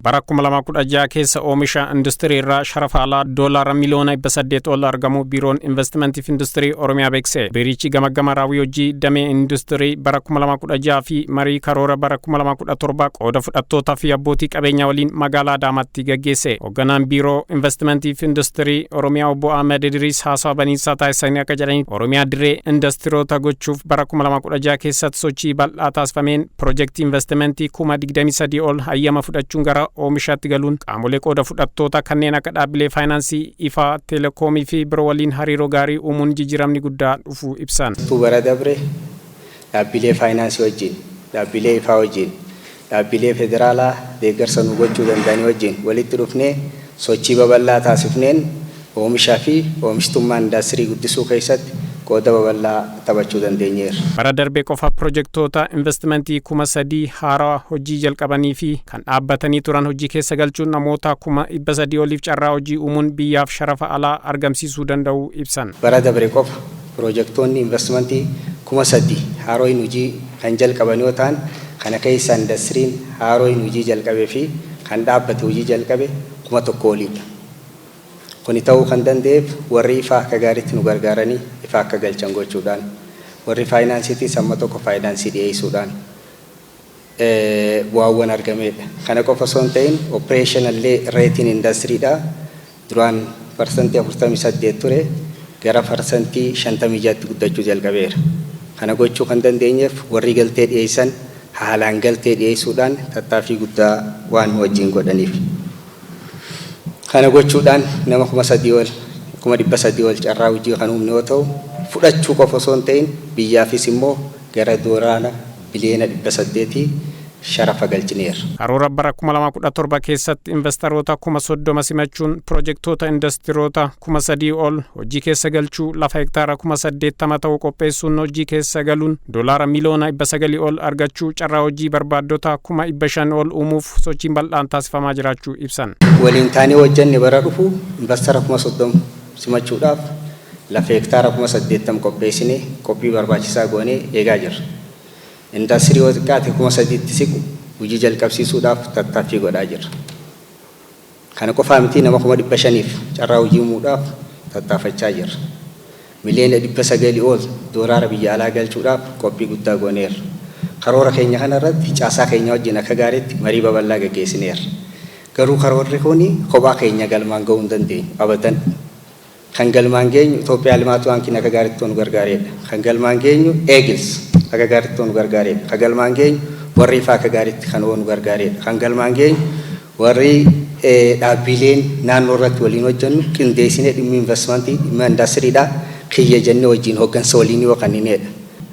bara 2016 keessa oomisha industirii irraa sharafa alaa doolaara miliyoona 800 ol argamu biiroon investimentii industirii Oromiyaa beeksise. Biirichi gamaggama raawwii hojii damee industirii bara 2016 fi marii karoora bara 2017 qooda fudhattootaa fi abbootii qabeenyaa waliin magaalaa Adaamaatti gaggeesse. Hoogganaan biiroo investimentii industirii Oromiyaa obbo Ahmed Idris haasawa baniinsaa taasisanii akka jedhanitti Oromiyaa dirree industiroota gochuuf bara 2016 keessatti sochii bal'aa taasifameen piroojeektii investimentii 23 ol hayyama fudhachuun gara oomishaatti galuun qaamolee qooda fudhattoota kanneen akka dhaabbilee faayinaansii ifaa teleekoomii fi biroo waliin hariiroo gaarii uumuun jijjiiramni guddaa dhufuu ibsan. Bara dabre dhaabbilee faayinaansii wajjin, dhaabbilee ifaa wajjin, dhaabbilee federaalaa deeggarsa nu gochuu danda'anii wajjin walitti dhufnee sochii babal'aa taasifneen oomishaa fi oomishtummaa indaastirii guddisuu keessatti qooda babal'aa taphachuu dandeenyeera. Bara darbee qofa piroojeektoota investimentii 3,000 haaraa hojii jalqabanii fi kan dhaabbatanii turan hojii keessa galchuun namoota 300 oliif carraa hojii uumuun biyyaaf sharafa alaa argamsiisuu danda'u ibsan. Bara darbee qofa piroojeektoonni investimentii 3,000 haaraa hojii kan jalqaban yoo ta'an kana keessa indaastiriin haaraa hojii jalqabee fi kan dhaabbate hojii jalqabe 1,000 oliidha. Kuni ta'uu kan danda'eef warri ifaa akka gaariitti nu gargaaranii ifaa akka galchan gochuudhaan warri faayinaansiitii samma tokko faayinaansii dhiyeessuudhaan bu'aawwan argameedha. Kana qofa osoo hin ta'in operationallee reetiin indastiriidha duraan parsantii 48 ture gara parsantii 56tti guddachuu jalqabeera. Kana gochuu kan dandeenyeef warri galtee dhiyeessan haalaan galtee dhiyeessuudhaan tattaaffii guddaa waan wajjin godhaniif. Kana gochuudhaan nama 300 ol carraa hojii kan uumne yoo ta'u fudhachuu qofa osoo hin ta'in biyyaafis immoo gara doolaara biliyoona 800 sharafa galchineera. Karoora bara 2017 keessatti investoroota 30,000 simachuun piroojeektoota industiroota 3,000 ol hojii keessa galchuu lafa hektaara 80,000 ta'uu qopheessuun hojii keessa galuun doolaara miliyoona 900 ol argachuu carraa hojii barbaaddota 500 ol uumuuf sochiin bal'aan taasifamaa jiraachuu ibsan. Waliin taanee hojjanne bara dhufu investara 30,000 simachuudhaaf lafa hektaara 80,000 qopheessinee qophii barbaachisaa goonee eegaa jirra. Indaastirii yoo xiqqaate 3,000tti siqu hojii jalqabsiisuudhaaf tattaaffii godhaa jirra. Kana qofaa miti nama 500,000f carraa hojii uumuudhaaf tattaaffachaa jirra. Miliyoona 900 ol doolaara biyya alaa galchuudhaaf qophii guddaa gooneerra. Karoora keenya kana irratti caasaa keenya wajjin akka gaariitti marii babal'aa gaggeessineerra. Garuu karoorri kuni kophaa keenya galmaan ga'uu hin dandeenyu abadan. Kan galmaan geenyu Itoophiyaa Limaatu Baankiin akka gaariitti nu gargaareedha. Kan galmaan geenyu Eegils akka gaariitti nu gargaareedha. Kan galmaan geenyu warri ifaa akka gaariitti kan nu gargaareedha. Kan galmaan geenyu warri dhaabbileen naannoo irratti waliin hojjennu qindeessinee dhimmi investimentii dhimma indaastiriidhaa kiyya jennee wajjin hooggansa waliin yoo kennineedha.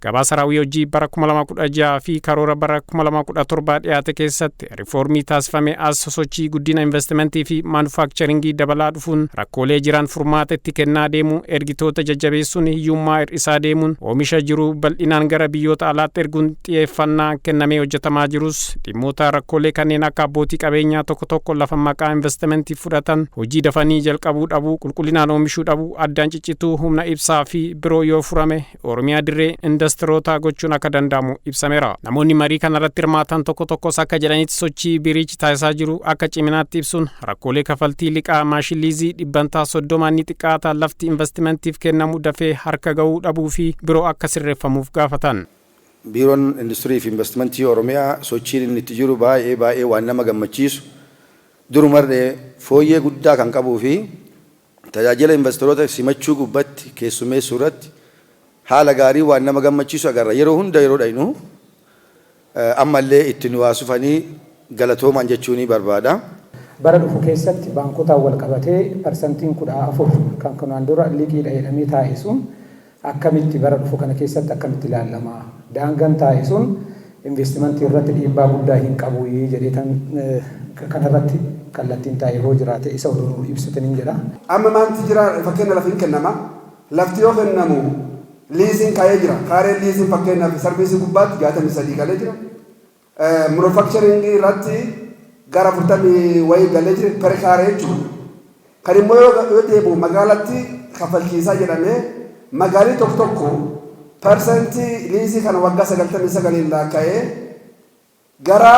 Gabaasa raawwii hojii bara 2016 fi karoora bara 2017 dhiyaate keessatti riifoormii taasifame as sochii guddina investimentii fi maanufaakcharingii dabalaa dhufuun rakkoolee jiran furmaata itti kennaa deemuu ergitoota jajjabeessuun hiyyummaa hir'isaa deemuun oomisha jiru bal'inaan gara biyyoota alaatti erguun xiyyeeffannaa kennamee hojjetamaa jirus dhimmoota rakkoolee kanneen akka abbootii qabeenyaa tokko lafa maqaa investimentii fudhatan hojii dafanii jalqabuu dhabuu qulqullinaan oomishuu dhabuu addaan ciccituu humna ibsaa fi biroo yoo furame Oromiyaa dirree industiroota gochuun akka danda'amu ibsameera. Namoonni marii kanarratti hirmaatan tokkos akka jedhanitti sochii biirichi taasisaa jiru akka ciminaatti ibsuun rakkoolee kafaltii liqaa maashiliizii 30% ni xiqqaata lafti investimentiif kennamu dafee harka ga'uu dhabuu fi biroo akka sirreeffamuuf gaafatan. Biiroon industirii fi investimentii Oromiyaa sochiin inni itti jiru baay'ee waan nama gammachiisu durumarree fooyyee guddaa kan qabuu fi tajaajila investiroota simachuu gubbatti keessummeessuu irratti haala gaarii waan nama gammachiisu agarra. Yeroo hunda yeroo dhaynu ammallee itti nu waasufanii galatooman jechuun barbaada. Bara dhufu keessatti baankotaan wal qabatee parsantiin 14 kan kanaan dura liqiidha jedhamee taa'e sun akkamitti bara dhufu kana keessatti akkamitti ilaalama. Daangaan taa'e sun investimentii irratti dhiibbaa guddaa hin qabu jedheetan kanarratti kallattiin taa'e yoo jiraate isa oduu ibsataniin jedha. Amma maanti jira fakkeenya lafa hin kennama. Lafti yoo kennamu liisiin kaayee jira. Kaareen liisiin fakkeenyaaf sarbiisii gubbaatti 63 galee jira. Manufacturing irratti gara 40 wayii galee jira. Per kaaree jechuudha. Kan immoo yoo deebi'u magaalatti kafalchiisaa jedhamee magaalii tokko parsantii liisii kana waggaa 99 irraa ka'ee gara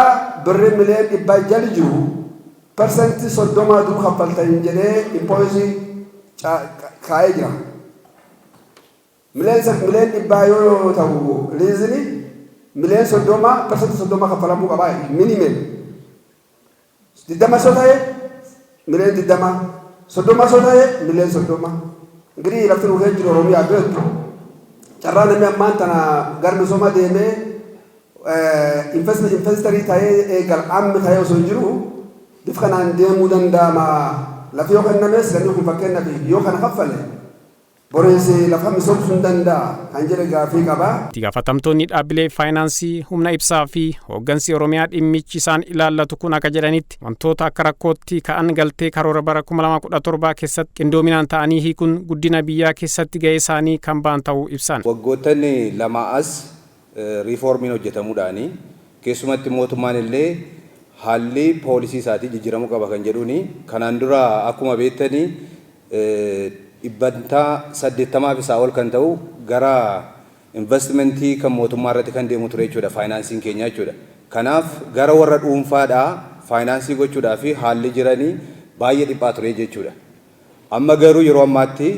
birrii miliyoona 100 jiru persentii 30 dur kaffaltan jedhee impoozii kaa'ee jira. Mileen dhibbaa yoo ta'u liizini mileen 30 persentii 30 kaffalamuu qabaa minimum. 20 soo ta'e mileen 20 30 soo ta'e mileen 30. Ingiri lafti nuufee jiru Oromiyaa beektu carraa namni ammaan tana gara misooma deemee investari ta'ee eegal ammi ta'ee osoo jiru bifa kanaan deemuu danda'ama. Lafi yoo kennames gadi kun fakkeenyaaf yoo kana kaffale boreessi lafa misoomsuu hin danda'a kan jedhe gaafii qaba. Itti gaafatamtoonni dhaabbilee faayinaansii humna ibsaa fi hooggansi Oromiyaa dhimmichi isaan ilaallatu kun akka jedhanitti wantoota akka rakkootti ka'an galtee karoora bara 2017 keessatti qindoominaan ta'anii hiikuun guddina biyyaa keessatti ga'ee isaanii kan ba'an ta'uu ibsan. Waggoottan lama as riiformiin hojjetamuudhaani keessumatti mootummaan illee haalli poolisii isaatii jijjiiramuu qaba kan jedhuuni kanaan dura akkuma beektanii dhibbantaa 80 fi isaa ol kan ta'u gara investimentii kan mootummaa irratti kan deemu ture jechuudha faayinaansiin keenya jechuudha. Kanaaf gara warra dhuunfaadhaa faayinaansii gochuudhaa fi haalli jiranii baay'ee dhiphaa ture jechuudha. Amma garuu yeroo ammaatti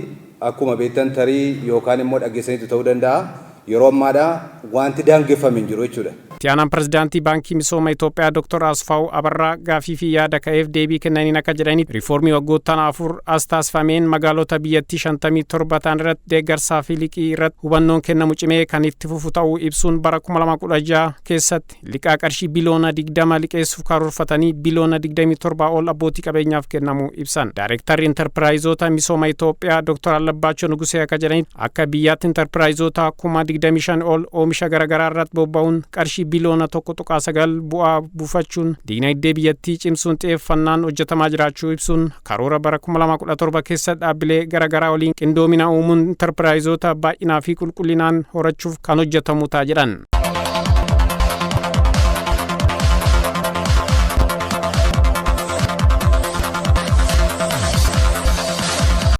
akkuma beektan tarii yookaan immoo dhaggeessaniitu ta'uu danda'a yeroo ammaadhaa wanti daangeffame hin jiru jechuudha. Tiyaanaan pirezidaantii baankii misooma Itoophiyaa Dr. Asfaaw Abarraa gaafii fi yaada ka'eef deebii kennaniin akka jedhanitti riiformii waggoottan 4 as taasifameen magaalota biyyattii 57 ta'an irratti deeggarsaa fi liqii irratti hubannoon kennamu cimee kan itti fufu ta'uu ibsuun bara 2016 keessatti liqaa qarshii biliyoona 20 liqeessuuf karoorfatanii biliyoona 27 ol abbootii qabeenyaaf kennamu ibsan. Daayirektarri intarpiraayizoota misooma Itoophiyaa Dr. Allabaachoo Nugusee akka jedhanitti akka biyyaatti intarpiraayizoota 25,000 ol oomisha garaagaraa irratti bobba'uun qarshii biliyoona 1.9 bu'aa buufachuun diinagdee biyyattii cimsuun xiyyeeffannaan hojjetamaa jiraachuu ibsuun karoora bara 2017 keessa dhaabbilee garaagaraa waliin qindoomina uumuun intarpiraayizoota baay'inaa fi qulqullinaan horachuuf kan hojjetamu ta'a jedhan.